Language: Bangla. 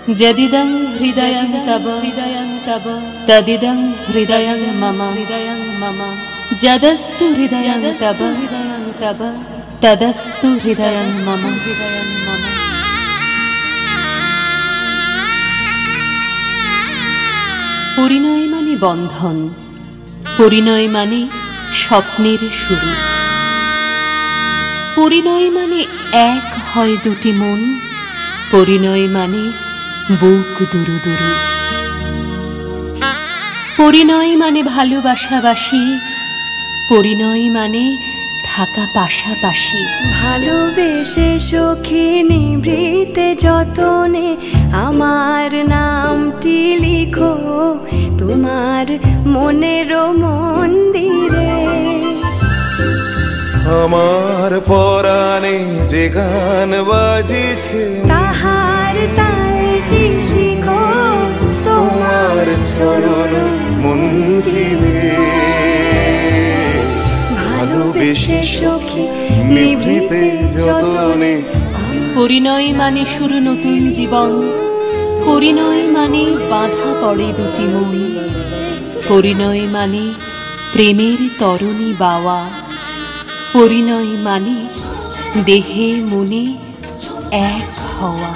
যদিদং হৃদয়ং তব তদিদং হৃদয়ং মম যদস্তু হৃদয়ং তব তদস্তু হৃদয়ং মম। পরিণয় মানে বন্ধন, পরিণয় মানে স্বপ্নের শুরু, পরিণয় মানে এক হয় দুটি মন, পরিণয় মানে বুক দুরু দুরু, পরিণয় মানে ভালোবাসাবাসি, পরিণয় মানে থাকা পাশাপাশি। ভালোবেসে সখী নিভৃতে যতনে আমার নামটি লিখো তোমার মনের মন্দিরে। আমার পরাণে যে গান বাজিছে তাহার তালটি শিখো তোমার চরণ মঞ্জিলে। ভালোবেসে সখী নিভৃতে যতনে। পরিণয় মানে শুরু নতুন জীবন, পরিণয় মানে বাঁধা পড়ে দুটি মন, পরিণয় মানে প্রেমের তরণী বাওয়া, পরিণয় মানে দেহে মনে এক হওয়া।